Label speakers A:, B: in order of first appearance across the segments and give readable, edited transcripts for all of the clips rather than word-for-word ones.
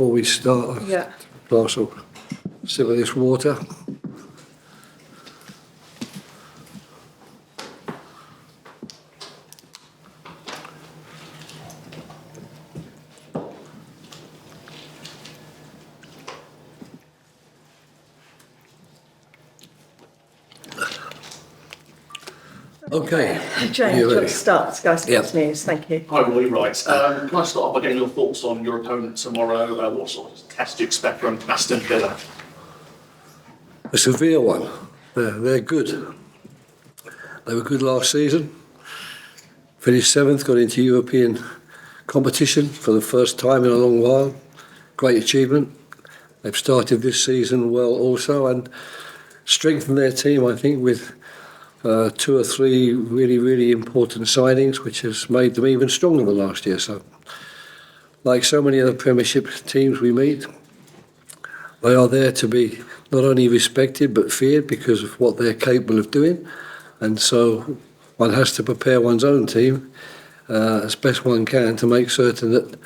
A: before we start,
B: Yeah.
A: a glass of sip of this water. Okay.
B: Jane,
A: You
B: do you want
A: ready?
B: to start Sky Sports News? Thank you.
C: Hi, Roy. Right. Can I start off by getting your thoughts on your opponent tomorrow? What sort of test do you expect from Aston Villa?
A: A severe one. They're good. They were good last season. Finished 7th, got into European competition for the first time in a long while. Great achievement. They've started this season well also and strengthened their team, I think, with 2 or 3 really, really important signings, which has made them even stronger than last year. So, like so many other Premiership teams we meet, they are there to be not only respected but feared because of what they're capable of doing. And so one has to prepare one's own team as best one can to make certain that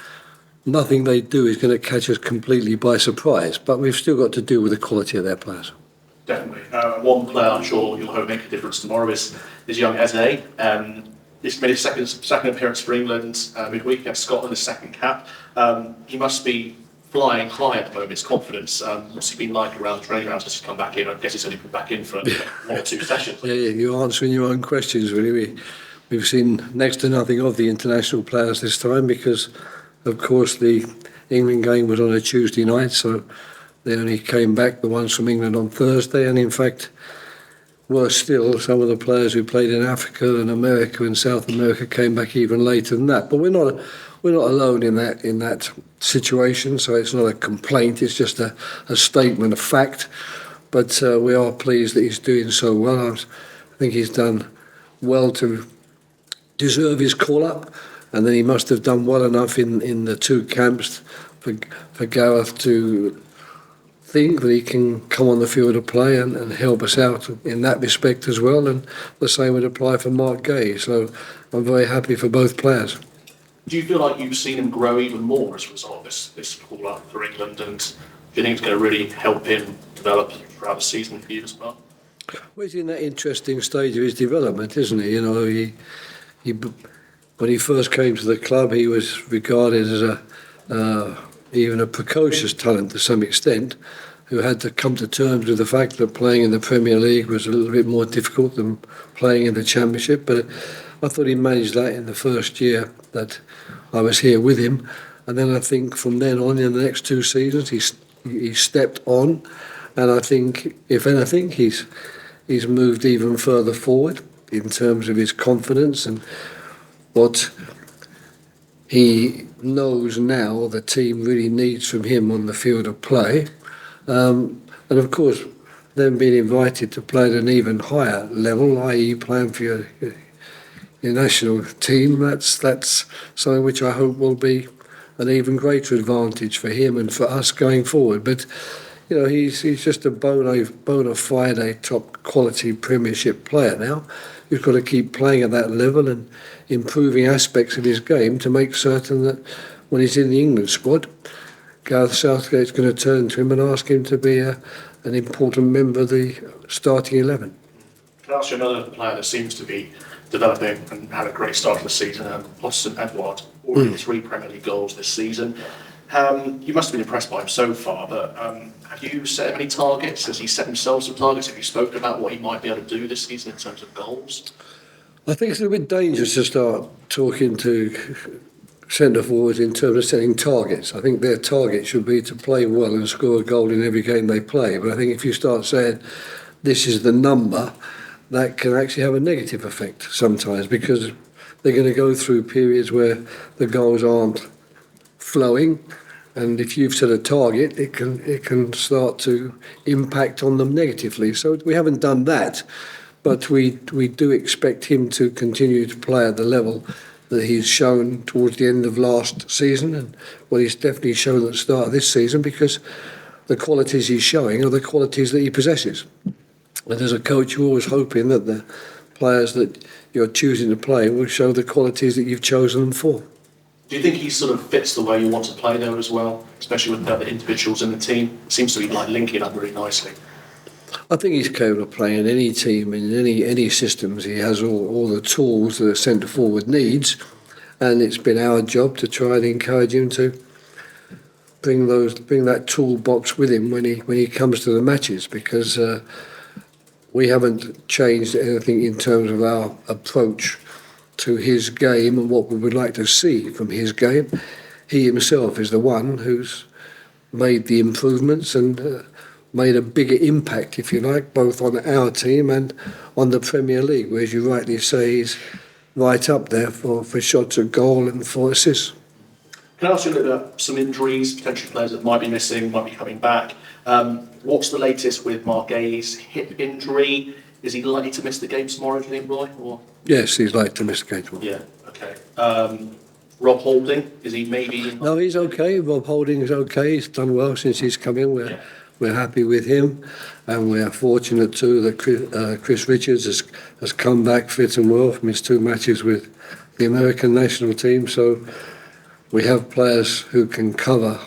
A: nothing they do is going to catch us completely by surprise. But we've still got to do with the quality of their players.
C: Definitely. One player I'm sure you'll hope make a difference tomorrow is young Eze. He's made his second appearance for England midweek against Scotland, his second cap. He must be flying high at the moment, his confidence. What's he been like around the training grounds since he's come back in? I guess he's only been back in for 1 or 2 sessions.
A: Yeah, you're answering your own questions, really. We've seen next to nothing of the international players this time because, of course, the England game was on a Tuesday night, so they only came back, the ones from England, on Thursday. And in fact, worse still, some of the players who played in Africa and America and South America came back even later than that. But we're not alone in that situation, so it's not a complaint, it's just a statement of fact. But we are pleased that he's doing so well. I think he's done well to deserve his call-up, and then he must have done well enough in the 2 camps for Gareth to think that he can come on the field of play and help us out in that respect as well, and the same would apply for Marc Guehi. So I'm very happy for both players.
C: Do you feel like you've seen him grow even more as a result of this call-up for England, and do you think it's going to really help him develop throughout the season for you as well?
A: Well, he's in that interesting stage of his development, isn't he? You know, he when he first came to the club, he was regarded as even a precocious talent to some extent, who had to come to terms with the fact that playing in the Premier League was a little bit more difficult than playing in the Championship. But I thought he managed that in the first year that I was here with him. And then I think from then on, in the next 2 seasons, he stepped on. And I think, if anything, he's moved even further forward in terms of his confidence and what he knows now the team really needs from him on the field of play. And of course, then being invited to play at an even higher level, i.e. playing for your national team, that's something which I hope will be an even greater advantage for him and for us going forward. But you know, he's just a bona fide top quality Premiership player now. He's got to keep playing at that level and improving aspects of his game to make certain that when he's in the England squad, Gareth Southgate's going to turn to him and ask him to be an important member of the starting 11.
C: Can I ask you another player that seems to be developing and had a great start to the season, Odsonne Édouard, already 3 Premier League goals this season. You must have been impressed by him so far, but have you set him any targets? Has he set himself some targets? Have you spoken about what he might be able to do this season in terms of goals?
A: I think it's a little bit dangerous to start talking to centre forwards in terms of setting targets. I think their target should be to play well and score a goal in every game they play. But I think if you start saying this is the number, that can actually have a negative effect sometimes, because they're going to go through periods where the goals aren't flowing, and if you've set a target, it can start to impact on them negatively. So we haven't done that, but we do expect him to continue to play at the level that he's shown towards the end of last season, and what he's definitely shown at the start of this season, because the qualities he's showing are the qualities that he possesses. And as a coach, you're always hoping that the players that you're choosing to play will show the qualities that you've chosen them for.
C: Do you think he sort of fits the way you want to play there as well, especially with the other individuals in the team? Seems to be like linking up really nicely.
A: I think he's capable of playing in any team, in any systems. He has all the tools that a centre forward needs, and it's been our job to try and encourage him to bring that toolbox with him when he comes to the matches, because we haven't changed anything in terms of our approach to his game and what we would like to see from his game. He himself is the one who's made the improvements and made a bigger impact, if you like, both on our team and on the Premier League, where, as you rightly say, he's right up there for shots at goal and for assists.
C: Can I ask you a little bit about some injuries, potential players that might be missing, might be coming back? What's the latest with Marc Guehi's hip injury? Is he likely to miss the game tomorrow, do you think, Roy? Or?
A: Yes, he's likely to miss the game tomorrow.
C: Yeah, okay. Rob Holding, is he maybe...
A: No, he's okay. Rob Holding is okay. He's done well since he's come in. We're happy with him, and we're fortunate too that Chris Richards has come back fit and well from his 2 matches with the American national team. So we have players who can cover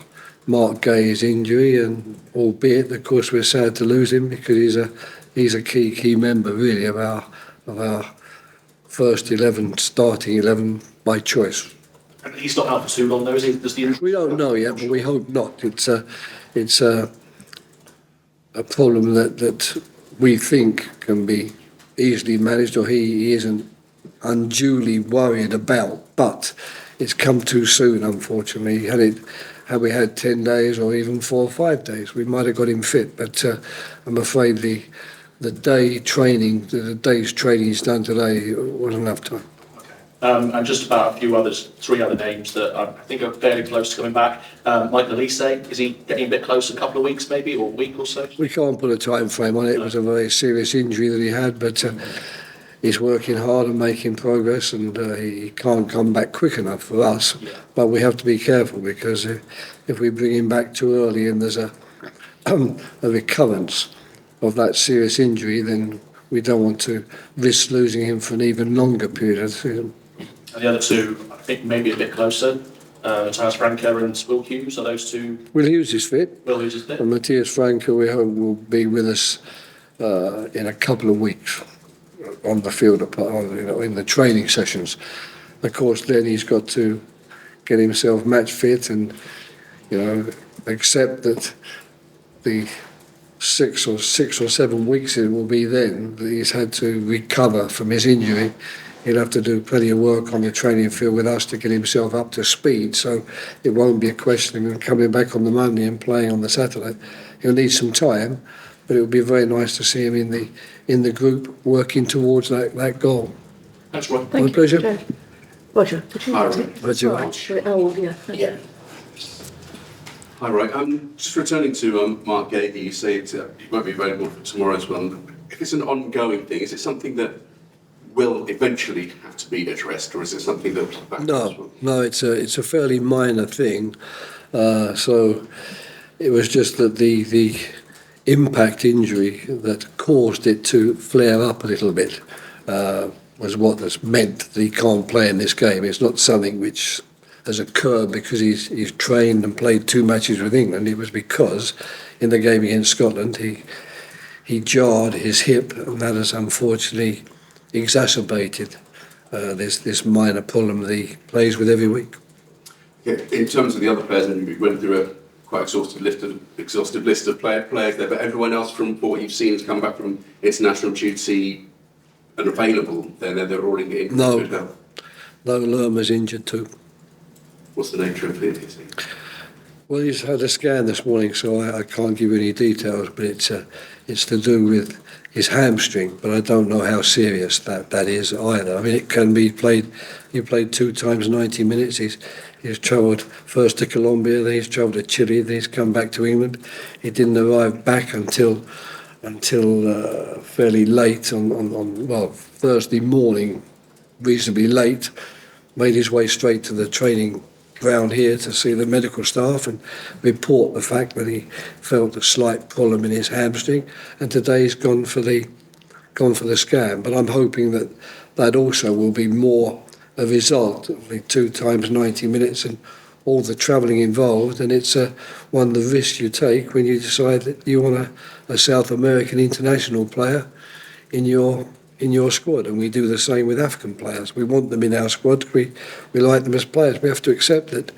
A: Marc Guehi's injury, and albeit, of course, we're sad to lose him because he's a key member really of our first 11, starting 11 by choice.
C: And he's not out for too long, though, is he? Does the injury...
A: We don't know yet, but we hope not. It's a problem that we think can be easily managed, or he isn't unduly worried about, but it's come too soon, unfortunately. Had we had 10 days or even 4 or 5 days, we might have got him fit, but I'm afraid the day's training he's done today wasn't enough time.
C: And just about a few others, 3 other names that I think are fairly close to coming back. Michael Olise, is he getting a bit close, a couple of weeks maybe, or a week or so?
A: We can't put a time frame on it. It was a very serious injury that he had, but he's working hard and making progress, and he can't come back quick enough for us. Yeah. But we have to be careful, because if we bring him back too early and there's a recurrence of that serious injury, then we don't want to risk losing him for an even longer period of season.
C: And the other 2, I think maybe a bit closer, Franca and Will Hughes, are those 2?
A: Will Hughes is fit.
C: Will Hughes is fit.
A: And Matthias Franca, we hope, will be with us in a couple of weeks on the field, in the training sessions. Of course, then he's got to get himself match fit and, accept that the 6 or 7 weeks it will be then that he's had to recover from his injury. He'll have to do plenty of work on the training field with us to get himself up to speed, so it won't be a question of him coming back on the Monday and playing on the Saturday. He'll need some time, but it would be very nice to see him in the group working towards that goal.
C: That's right.
B: Thank
A: My
B: you.
A: pleasure.
B: Okay. Roger, could you
D: Hi,
B: take it?
A: Roger.
B: Right. Oh, yeah. Thank you.
D: Hi, Roy. Just returning to Marc Guehi, you say it won't be available for tomorrow's one. If it's an ongoing thing, is it something that will eventually have to be addressed, or is it something that...
A: No, it's a fairly minor thing. So it was just that the impact injury that caused it to flare up a little bit was what has meant that he can't play in this game. It's not something which has occurred because he's trained and played 2 matches with England. It was because in the game against Scotland he jarred his hip, and that has unfortunately exacerbated this minor problem that he plays with every week.
D: Yeah, in terms of the other players, and we went through a quite exhaustive list of players there, but everyone else from what you've seen has come back from international duty and available. They're all in good health.
A: No, Lerma's injured too.
D: What's the nature of it?
A: Well, he's had a scan this morning, so I can't give you any details, but it's to do with his hamstring, but I don't know how serious that is either. I mean, it can be played. He played 2 times 90 minutes. He's travelled first to Colombia, then he's travelled to Chile, then he's come back to England. He didn't arrive back until fairly late on Thursday morning, reasonably late. Made his way straight to the training ground here to see the medical staff and report the fact that he felt a slight problem in his hamstring, and today he's gone for the scan. But I'm hoping that also will be more a result, only 2 times 90 minutes and all the travelling involved, and it's one of the risks you take when you decide that you want a South American international player in your squad. And we do the same with African players. We want them in our squad. We like them as players. We have to accept that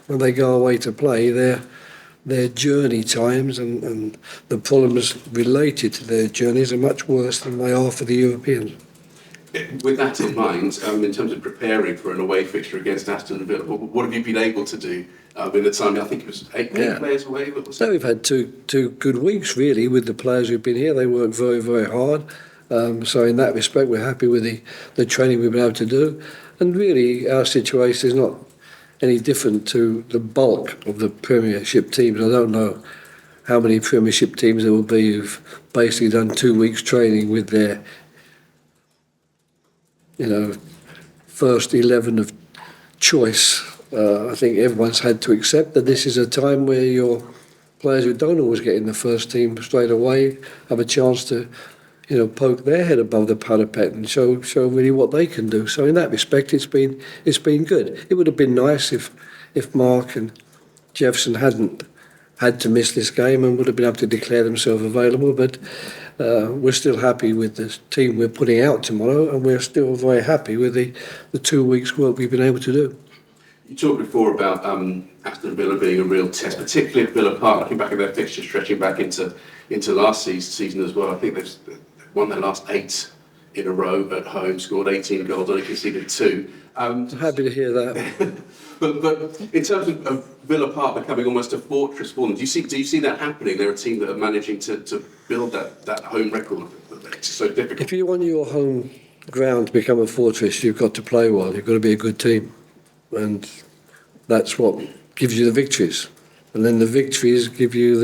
A: when they go away to play, their journey times and the problems related to their journeys are much worse than they are for the Europeans.
D: With that in mind, in terms of preparing for an away fixture against Aston Villa, what have you been able to do in the time? I think it was eight players away.
A: So we've had two good weeks really with the players who've been here. They worked very, very hard. So in that respect, we're happy with the training we've been able to do. And really, our situation is not any different to the bulk of the Premiership teams. I don't know how many Premiership teams there will be who've basically done 2 weeks training with their first 11 of choice. I think everyone's had to accept that this is a time where your players who don't always get in the first team straight away have a chance to, poke their head above the parapet and show really what they can do. So in that respect, it's been good. It would have been nice if Mark and Jefferson hadn't had to miss this game and would have been able to declare themselves available, but we're still happy with the team we're putting out tomorrow, and we're still very happy with the 2 weeks' work we've been able to do.
D: You talked before about Aston Villa being a real test, particularly at Villa Park, looking back at their fixture, stretching back into last season as well. I think they've won their last 8 in a row at home, scored 18 goals, only conceded 2.
A: I'm happy to hear that.
D: But in terms of Villa Park becoming almost a fortress for them, do you see that happening? They're a team that are managing to build that home record. It's so difficult.
A: If you want your home ground to become a fortress, you've got to play well. You've got to be a good team, and that's what gives you the victories. And then the victories give you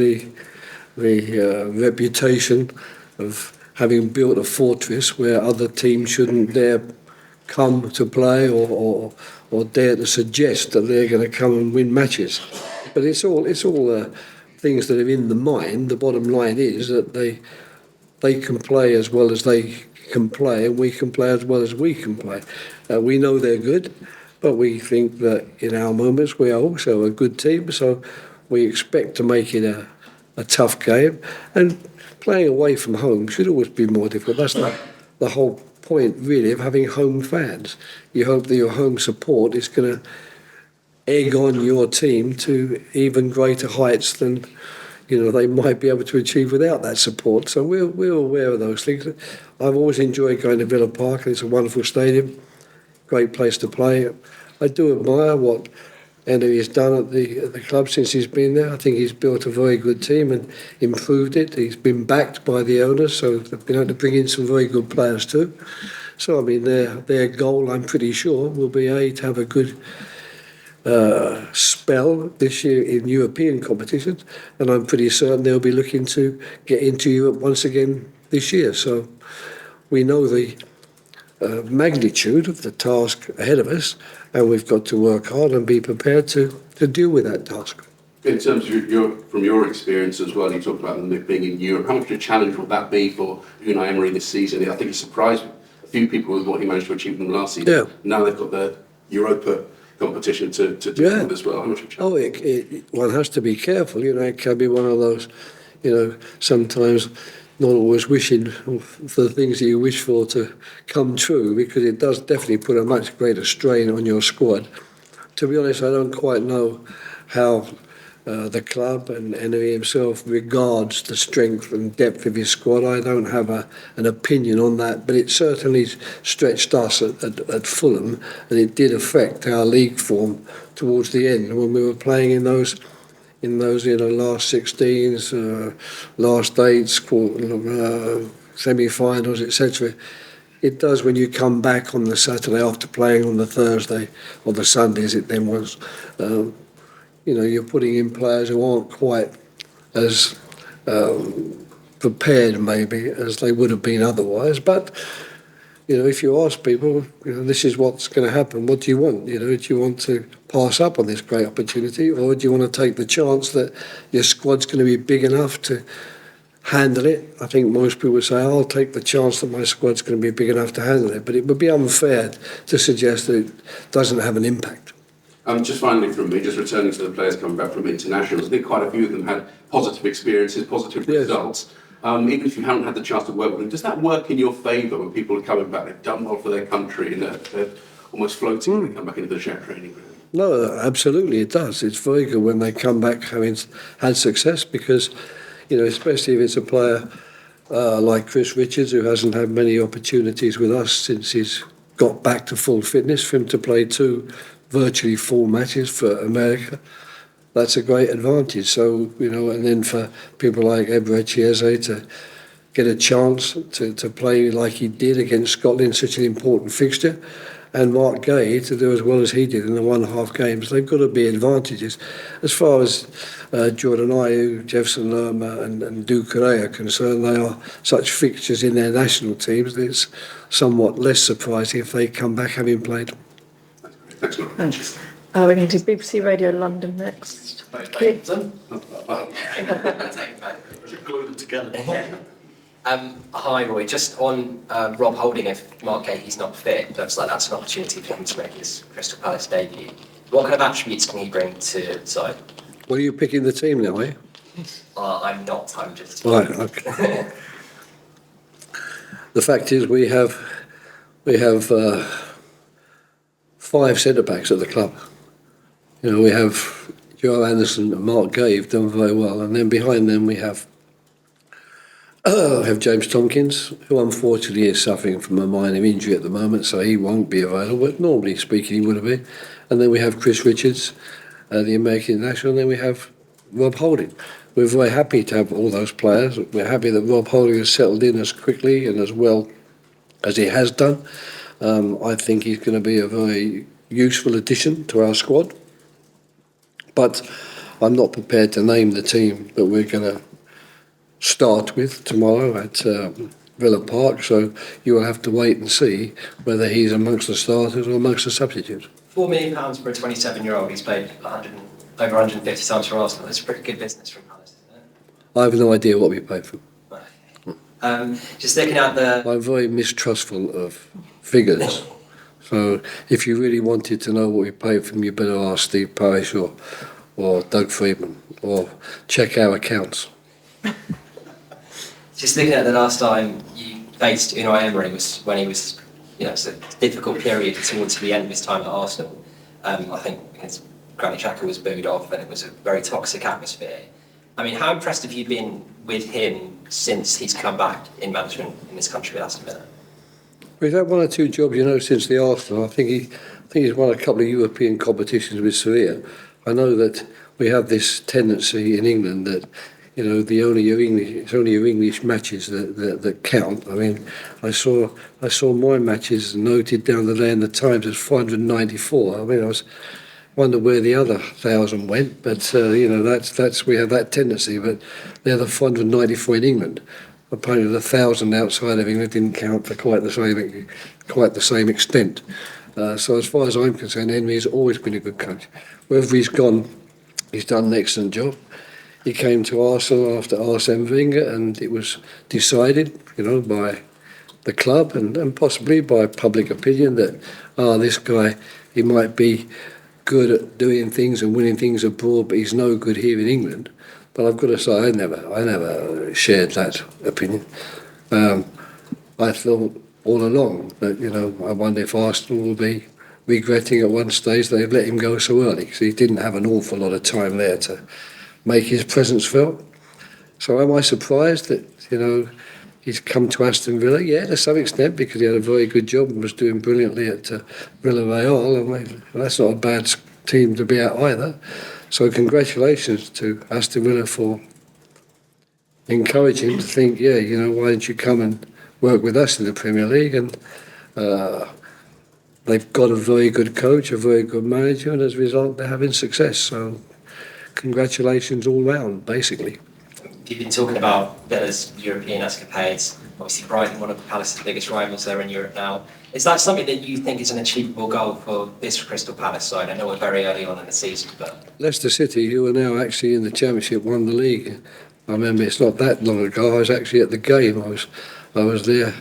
A: the reputation of having built a fortress where other teams shouldn't dare come to play or dare to suggest that they're going to come and win matches. But it's all things that are in the mind. The bottom line is that they can play as well as they can play, and we can play as well as we can play. We know they're good, but we think that in our moments we are also a good team, so we expect to make it a tough game. And playing away from home should always be more difficult. That's the whole point, really, of having home fans. You hope that your home support is going to egg on your team to even greater heights than they might be able to achieve without that support. So we're aware of those things. I've always enjoyed going to Villa Park. It's a wonderful stadium, great place to play. I do admire what Emery has done at the club since he's been there. I think he's built a very good team and improved it. He's been backed by the owners, so they've been able to bring in some very good players too. So, I mean, their goal, I'm pretty sure, will be to have a good spell this year in European competitions, and I'm pretty certain they'll be looking to get into Europe once again this year. So we know the magnitude of the task ahead of us, and we've got to work hard and be prepared to deal with that task.
D: In terms of from your experience as well, you talked about them being in Europe. How much of a challenge would that be for Unai Emery this season? I think he surprised a few people with what he managed to achieve in the last season.
A: Yeah.
D: Now they've got the Europa competition to deal with as well. How much of a challenge?
A: One has to be careful. It can be one of those, sometimes not always wishing for the things that you wish for to come true, because it does definitely put a much greater strain on your squad. To be honest, I don't quite know how the club and Emery himself regards the strength and depth of his squad. I don't have an opinion on that, but it certainly stretched us at Fulham, and it did affect our league form towards the end when we were playing in those last 16s, last 8s, semi-finals, etc. It does when you come back on the Saturday after playing on the Thursday or the Sunday, as it then was. You're putting in players who aren't quite as prepared maybe as they would have been otherwise. But if you ask people, this is what's going to happen. What do you want? Do you want to pass up on this great opportunity, or do you want to take the chance that your squad's going to be big enough to handle it. I think most people would say, I'll take the chance that my squad's going to be big enough to handle it, but it would be unfair to suggest that it doesn't have an impact.
D: Just finally from me, just returning to the players coming back from internationals, I think quite a few of them had positive experiences, positive
A: Yes.
D: results. Even if you haven't had the chance to work with them, does that work in your favour when people are coming back, they've done well for their country and they're almost floating when they come back into the shared training ground?
A: No, absolutely it does. It's very good when they come back having had success because, especially if it's a player like Chris Richards, who hasn't had many opportunities with us since he's got back to full fitness, for him to play 2 virtually full matches for America, that's a great advantage. So, and then for people like Eberechi Eze to get a chance to play like he did against Scotland, such an important fixture, and Marc Guehi to do as well as he did in the 1.5 games, they've got to be advantages. As far as Jordan Ayew, Jefferson Lerma and Ducouré are concerned, they are such fixtures in their national teams that it's somewhat less surprising if they come back having played.
D: Thanks, Laura.
B: Thanks. We're going to BBC Radio London next.
C: Okay. Glue them together.
E: Hi Roy, just on Rob Holding, if Marc Guehi's not fit, looks like that's an opportunity for him to make his Crystal Palace debut. What kind of attributes can he bring to the side?
A: Well, are you picking the team now, are you?
E: I'm not, I'm just...
A: Right, okay. The fact is we have 5 centre-backs at the club. We have Joe Anderson and Marc Guehi have done very well, and then behind them we have James Tompkins, who unfortunately is suffering from a minor injury at the moment, so he won't be available, but normally speaking he would have been. And then we have Chris Richards, the American international, and then we have Rob Holding. We're very happy to have all those players. We're happy that Rob Holding has settled in as quickly and as well as he has done. I think he's going to be a very useful addition to our squad. But I'm not prepared to name the team that we're going to start with tomorrow at Villa Park, so you will have to wait and see whether he's amongst the starters or amongst the substitutes.
E: £4 million for a 27-year-old who's played over 150 times for Arsenal. That's pretty good business from Palace, isn't it?
A: I have no idea what we paid for him.
E: Just looking at the...
A: I'm very mistrustful of figures, so if you really wanted to know what we paid for him, you better ask Steve Parish or Doug Freedman, or check our accounts.
E: Just looking at the last time you faced Unai Emery was when he was, it's a difficult period towards the end of his time at Arsenal. I think his Granit Xhaka was booed off and it was a very toxic atmosphere. I mean, how impressed have you been with him since he's come back in management in this country with Aston Villa?
A: We've had 1 or 2 jobs, since the Arsenal. I think he's won a couple of European competitions with Sevilla. I know that we have this tendency in England that it's only your English matches that count. I mean, I saw my matches noted down the day in the Times as 494. I mean, I wonder where the other 1,000 went, but that's we have that tendency. But they're the 494 in England. Apparently, the 1,000 outside of England didn't count for quite the same extent. So as far as I'm concerned, Emery's always been a good coach. Wherever he's gone, he's done an excellent job. He came to Arsenal after Arsene Wenger, and it was decided, by the club and possibly by public opinion that, this guy, he might be good at doing things and winning things abroad, but he's no good here in England. But I've got to say, I never shared that opinion. I thought all along that, I wonder if Arsenal will be regretting at one stage they've let him go so early, because he didn't have an awful lot of time there to make his presence felt. So am I surprised that, he's come to Aston Villa? Yeah, to some extent, because he had a very good job and was doing brilliantly at Villarreal, and that's not a bad team to be at either. So congratulations to Aston Villa for encouraging him to think, why don't you come and work with us in the Premier League? And they've got a very good coach, a very good manager, and as a result they're having success. So congratulations all round, basically.
E: You've been talking about Villa's European escapades, obviously Brighton, one of the Palace's biggest rivals there in Europe now. Is that something that you think is an achievable goal for this Crystal Palace side? I know we're very early on in the season, but...
A: Leicester City, who are now actually in the Championship, won the league I remember it's not that long ago. I was actually at the game. I was there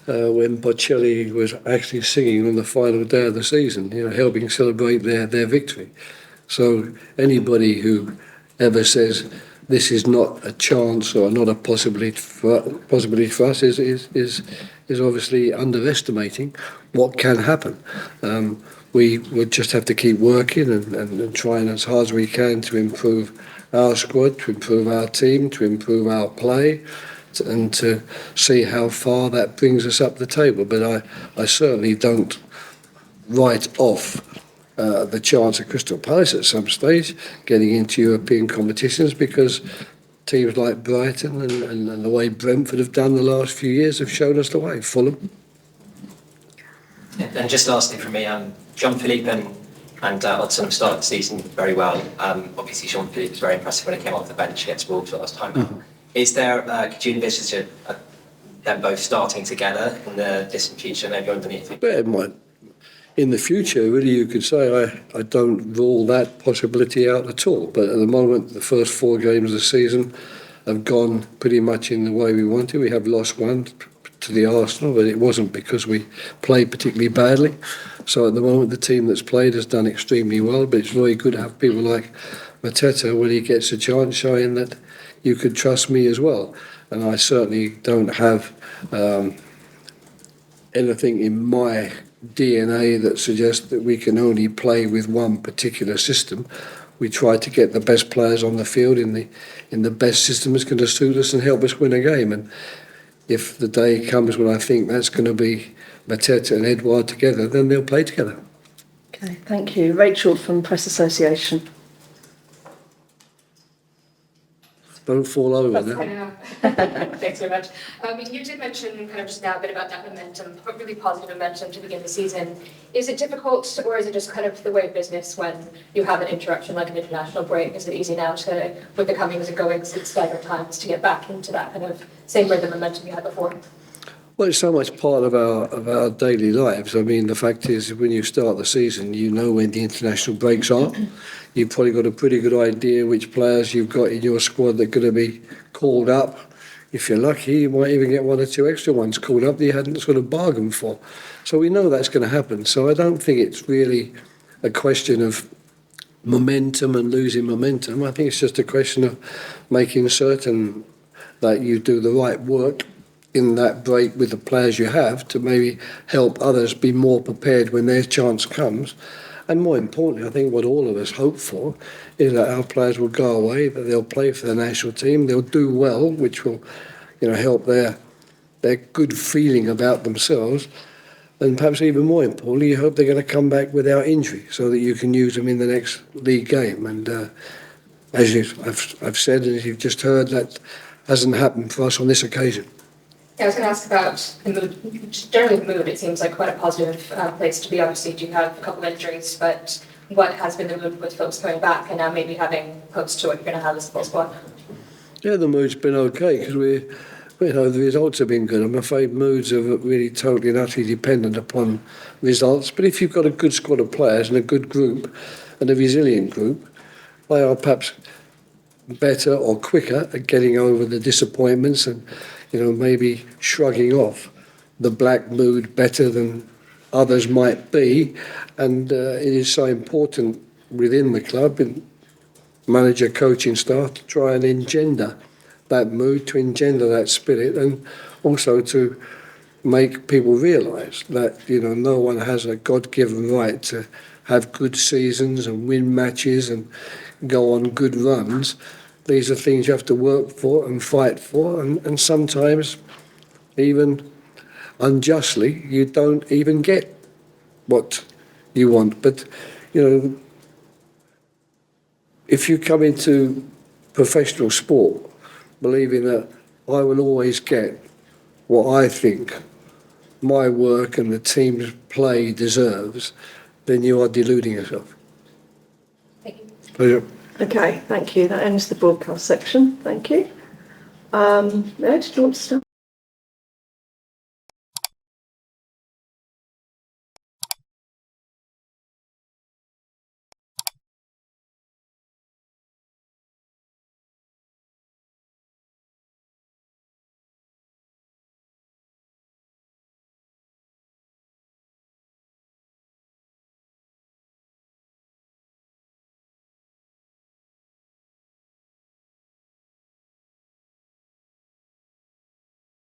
A: when Bocelli was actually singing on the final day of the season, helping celebrate their victory. So anybody who ever says this is not a chance or not a possibility for us is obviously underestimating what can happen. We would just have to keep working and trying as hard as we can to improve our squad, to improve our team, to improve our play, and to see how far that brings us up the table. But I certainly don't write off the chance of Crystal Palace at some stage getting into European competitions, because teams like Brighton and the way Brentford have done the last few years have shown us the way. Fulham.
E: And just lastly from me, Jean-Philippe and Odsonne have started the season very well. Obviously, Jean-Philippe was very impressive when he came off the bench against Wolves last time. Mm-hmm. Is there, could you envisage them both starting together in the distant future, maybe underneath it?
A: But in the future, really, you could say I don't rule that possibility out at all. But at the moment, the first 4 games of the season have gone pretty much in the way we wanted. We have lost one to the Arsenal, but it wasn't because we played particularly badly. So at the moment, the team that's played has done extremely well, but it's really good to have people like Mateta, when he gets a chance, showing that you could trust me as well. And I certainly don't have anything in my DNA that suggests that we can only play with one particular system. We try to get the best players on the field in the best system that's going to suit us and help us win a game. And if the day comes when I think that's going to be Mateta and Édouard together, then they'll play together.
B: Okay, thank you. Rachel from Press Association.
A: Don't fall over now.
F: I know. Thanks very much. You did mention kind of just now a bit about that momentum, but really positive momentum to begin the season. Is it difficult, or is it just kind of the way of business when you have an interruption like an international break? Is it easy now to, with the comings and goings at staggered times, to get back into that kind of same rhythm momentum you had before?
A: Well, it's so much part of our daily lives. I mean, the fact is, when you start the season, you know when the international breaks are. You've probably got a pretty good idea which players you've got in your squad that are going to be called up. If you're lucky, you might even get 1 or 2 extra ones called up that you hadn't sort of bargained for. So we know that's going to happen. So I don't think it's really a question of momentum and losing momentum. I think it's just a question of making certain that you do the right work in that break with the players you have to maybe help others be more prepared when their chance comes. And more importantly, I think what all of us hope for is that our players will go away, that they'll play for the national team, they'll do well, which will, help their good feeling about themselves. And perhaps even more importantly, you hope they're going to come back without injury so that you can use them in the next league game. And as I've said, and as you've just heard, that hasn't happened for us on this occasion.
F: Yeah, I was going to ask about the mood. Generally, the mood, it seems like quite a positive place to be. Obviously, you have a couple of injuries, but what has been the mood with folks coming back and now maybe having close to what you're going to have as a full squad?
A: Yeah, the mood's been okay because the results have been good. I'm afraid moods are really totally and utterly dependent upon results. But if you've got a good squad of players and a good group and a resilient group, they are perhaps better or quicker at getting over the disappointments and maybe shrugging off the black mood better than others might be. And it is so important within the club, and manager, coaching staff, to try and engender that mood, to engender that spirit, and also to make people realise that, no one has a God-given right to have good seasons and win matches and go on good runs. These are things you have to work for and fight for, and sometimes, even unjustly, you don't even get what you want. But, if you come into professional sport believing that I will always get what I think my work and the team's play deserves, then you are deluding yourself.
F: Thank you.
A: Pleasure.
B: Okay, thank you. That ends the broadcast section. Thank you. Ed, do you want to start?